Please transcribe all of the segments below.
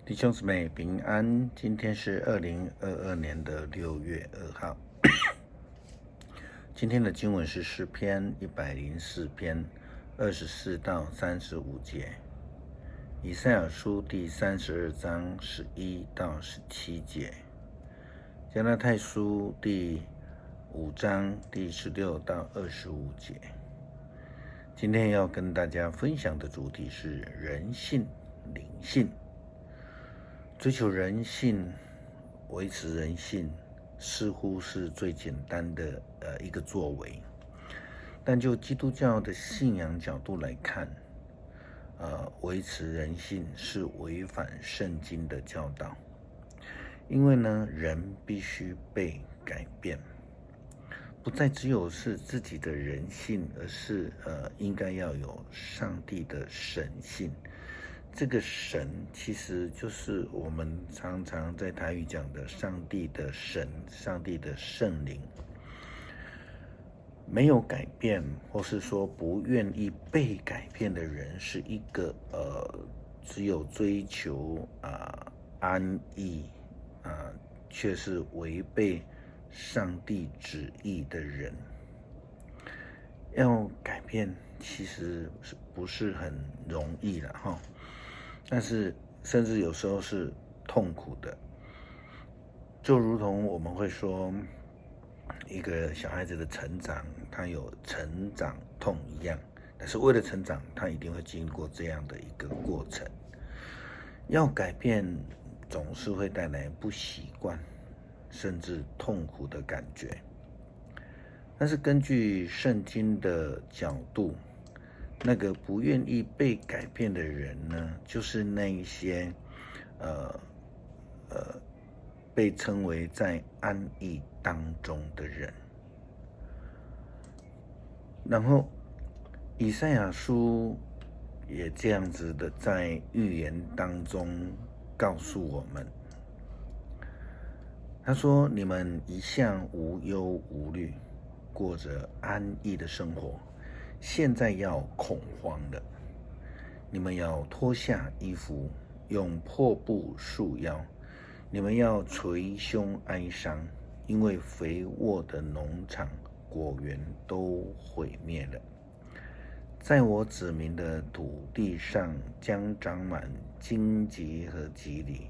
弟兄姊妹平安，今天是2022年的6月2号。今天的经文是诗篇104篇24到35节，以赛亚书第32章11到17节，加拉太书第5章第16到25节。今天要跟大家分享的主题是人性、灵性。追求人性，维持人性，似乎是最简单的一个作为。但就基督教的信仰角度来看，维持人性是违反圣经的教导。因为呢，人必须被改变，不再只有是自己的人性，而是应该要有上帝的神性。这个神其实就是我们常常在台语讲的上帝的神，上帝的圣灵。没有改变，或是说不愿意被改变的人，是一个只有追求安逸却是违背上帝旨意的人。要改变其实不是很容易啦齁，但是甚至有时候是痛苦的，就如同我们会说一个小孩子的成长，他有成长痛一样，但是为了成长，他一定会经过这样的一个过程。要改变总是会带来不习惯甚至痛苦的感觉，但是根据圣经的角度，那个不愿意被改变的人呢，就是那一些被称为在安逸当中的人。然后以赛亚书也这样子的在预言当中告诉我们，他说：你们一向无忧无虑，过着安逸的生活，现在要恐慌了。你们要脱下衣服，用破布束腰，你们要捶胸哀伤，因为肥沃的农场果园都毁灭了。在我子民的土地上将长满荆棘和蒺藜，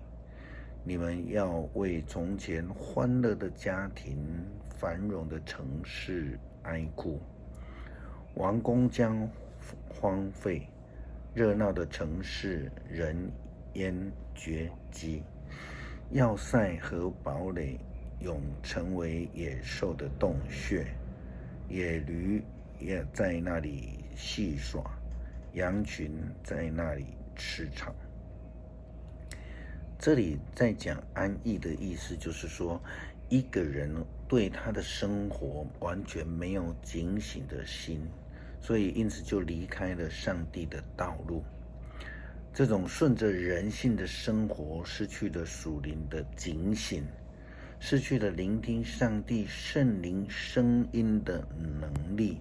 你们要为从前欢乐的家庭、繁荣的城市哀哭。王宫将荒废，热闹的城市人烟绝迹，要塞和堡垒永成为野兽的洞穴，野驴也在那里戏耍，羊群在那里吃草。这里在讲安逸的意思，就是说一个人对他的生活完全没有警醒的心，所以因此就离开了上帝的道路。这种顺着人性的生活，失去了属灵的警醒，失去了聆听上帝圣灵声音的能力，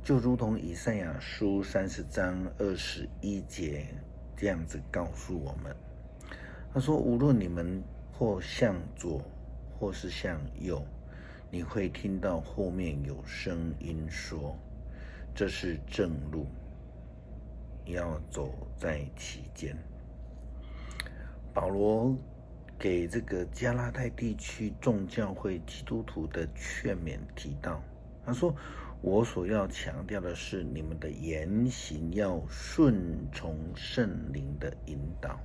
就如同以赛亚书30章21节这样子告诉我们。他说：无论你们或向左或是向右，你会听到后面有声音说，这是正路，要走在其间。保罗给这个加拉太地区众教会基督徒的劝勉提到，他说：我所要强调的是，你们的言行要顺从圣灵的引导，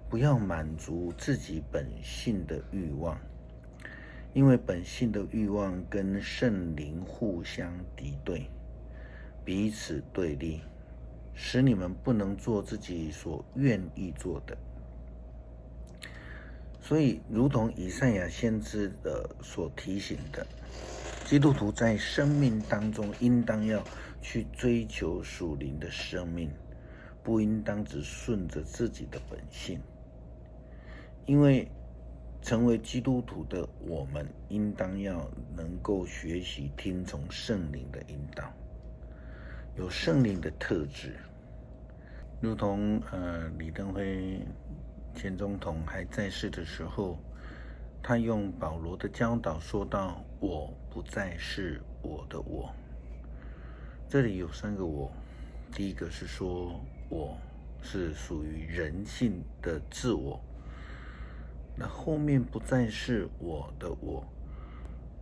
不要满足自己本性的欲望，因为本性的欲望跟圣灵互相敌对，彼此对立，使你们不能做自己所愿意做的。所以如同以赛亚先知所提醒的，基督徒在生命当中应当要去追求属灵的生命，不应当只顺着自己的本性。因为成为基督徒的我们，应当要能够学习听从圣灵的引导，有圣灵的特质，如同李登辉前总统还在世的时候，他用保罗的教导说到：“我不再是我的我。”这里有3个我，第一个是说我是属于人性的自我，那后面不再是我的我，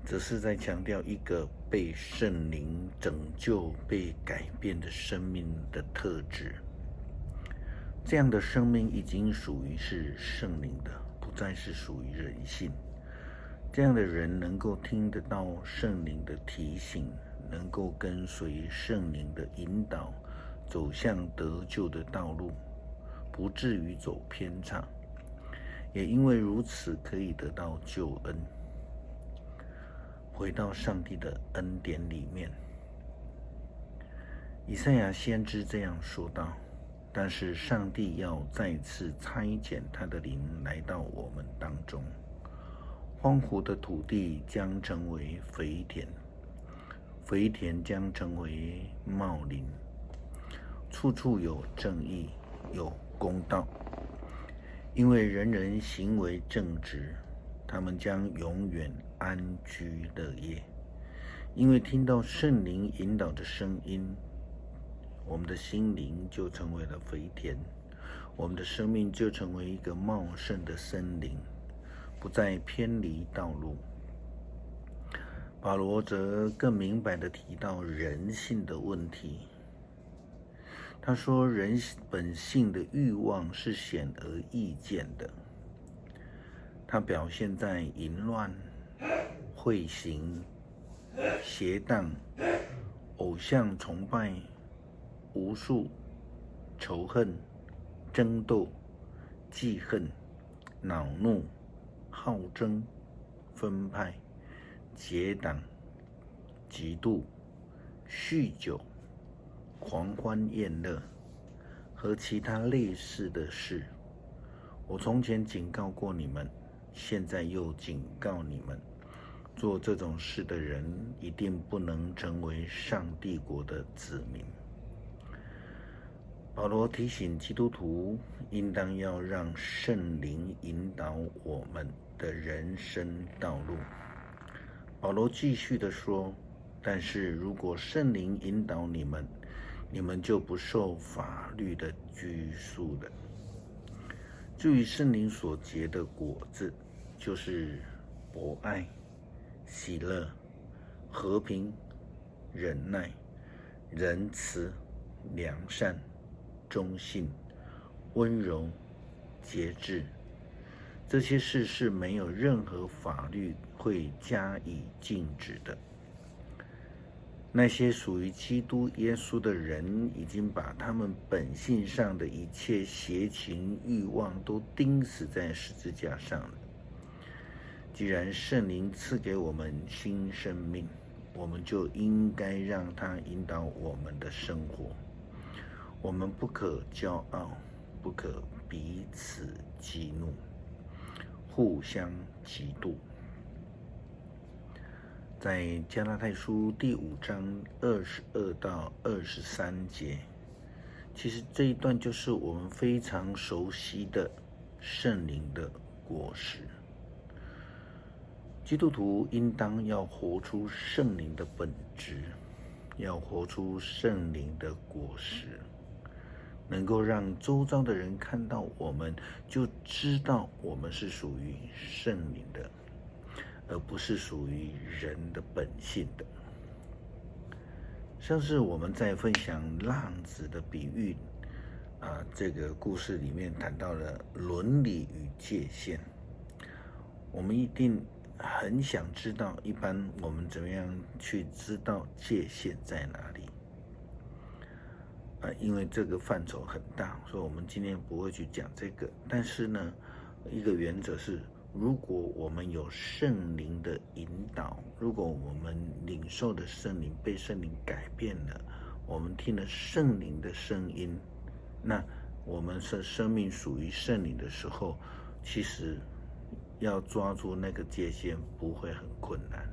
则是在强调一个被圣灵拯救、被改变的生命的特质。这样的生命已经属于是圣灵的，不再是属于人性。这样的人能够听得到圣灵的提醒，能够跟随圣灵的引导，走向得救的道路，不至于走偏差。也因为如此，可以得到救恩，回到上帝的恩典里面。以赛亚先知这样说道：“但是上帝要再次差遣他的灵来到我们当中，荒芜的土地将成为肥田，肥田将成为茂林，处处有正义，有公道。因为人人行为正直，他们将永远安居乐业。因为听到圣灵引导的声音，我们的心灵就成为了肥田，我们的生命就成为一个茂盛的森林，不再偏离道路。”保罗则更明白地提到人性的问题。他说，人本性的欲望是显而易见的，它表现在淫乱、秽行、邪荡、偶像崇拜、无数、仇恨、争斗、记恨、恼怒、好争、分派、结党、嫉妒、酗酒、狂欢宴乐和其他类似的事。我从前警告过你们，现在又警告你们，做这种事的人一定不能成为上帝国的子民。保罗提醒基督徒，应当要让圣灵引导我们的人生道路。保罗继续地说，但是如果圣灵引导你们，你们就不受法律的拘束了。至于圣灵所结的果子，就是博爱、喜乐、和平、忍耐、仁慈、良善、忠信、温柔、节制。这些事是没有任何法律会加以禁止的。那些属于基督耶稣的人，已经把他们本性上的一切邪情欲望都钉死在十字架上了。既然圣灵赐给我们新生命，我们就应该让他引导我们的生活。我们不可骄傲，不可彼此激怒，互相嫉妒。在加拉太书第5章22到23节，其实这一段就是我们非常熟悉的圣灵的果实。基督徒应当要活出圣灵的本质，要活出圣灵的果实，能够让周遭的人看到我们，就知道我们是属于圣灵的，而不是属于人的本性的。像是我们在分享浪子的比喻这个故事里面谈到了伦理与界限，我们一定很想知道，一般我们怎么样去知道界限在哪里？因为这个范畴很大，所以我们今天不会去讲这个。但是呢，一个原则是，如果我们有圣灵的引导，如果我们领受的圣灵被圣灵改变了，我们听了圣灵的声音，那我们是生命属于圣灵的时候，其实要抓住那个界限不会很困难。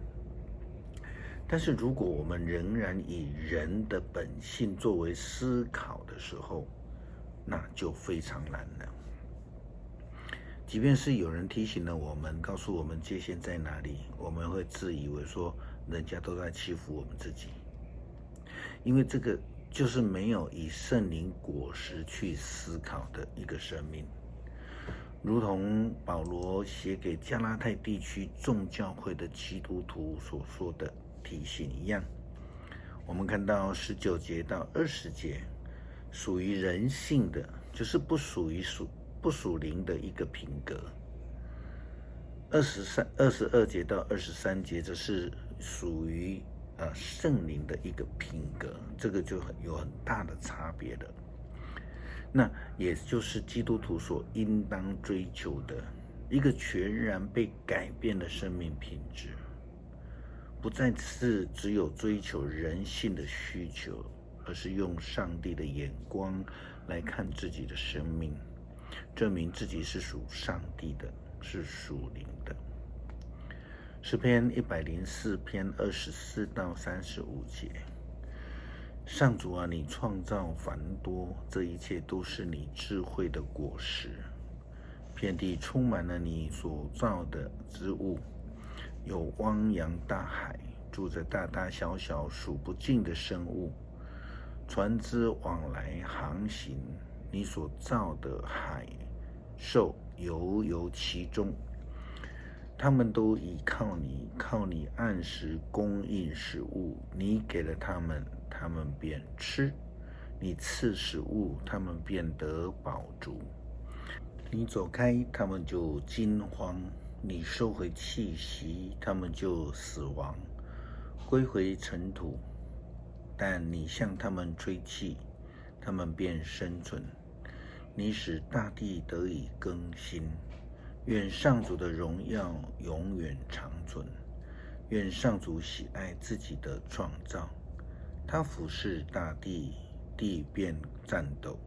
但是如果我们仍然以人的本性作为思考的时候，那就非常难了。即便是有人提醒了我们，告诉我们界限在哪里，我们会自以为说人家都在欺负我们自己，因为这个就是没有以圣灵果实去思考的一个生命。如同保罗写给加拉太地区众教会的基督徒所说的提醒一样，我们看到19节到20节，属于人性的，就是不属灵的一个品格。22节到23节，这是属于圣灵的一个品格，这个就有很大的差别的。那也就是基督徒所应当追求的一个全然被改变的生命品质，不再是只有追求人性的需求，而是用上帝的眼光来看自己的生命，证明自己是属上帝的，是属灵的。诗篇104篇24到35节，上主啊，你创造繁多，这一切都是你智慧的果实。遍地充满了你所造的之物，有汪洋大海，住着大大小小数不尽的生物，船只往来航行，你所造的海兽游其中，他们都倚靠你，靠你按时供应食物，你给了他们，他们便吃；你赐食物，他们便得饱足。你走开，他们就惊慌；你收回气息，他们就死亡，归回尘土。但你向他们吹气，他们便生存。你使大地得以更新。愿上主的荣耀永远长存。愿上主喜爱自己的创造，他俯视大地，地便颤抖；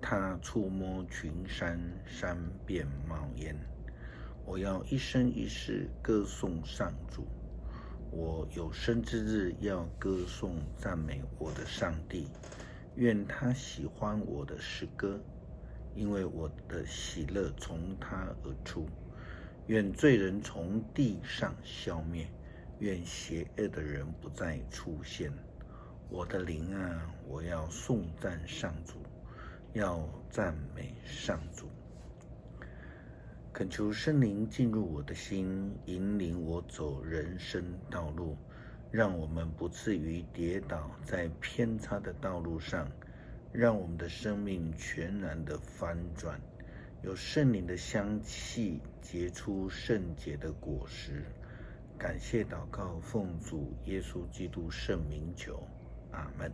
他触摸群山，山便冒烟。我要一生一世歌颂上主，我有生之日要歌颂赞美我的上帝。愿他喜欢我的诗歌，因为我的喜乐从他而出。愿罪人从地上消灭，愿邪恶的人不再出现。我的灵啊，我要颂赞上主，要赞美上主。恳求圣灵进入我的心，引领我走人生道路，让我们不至于跌倒在偏差的道路上，让我们的生命全然的翻转，有圣灵的香气，结出圣洁的果实。感谢祷告，奉主耶稣基督圣名求，阿们。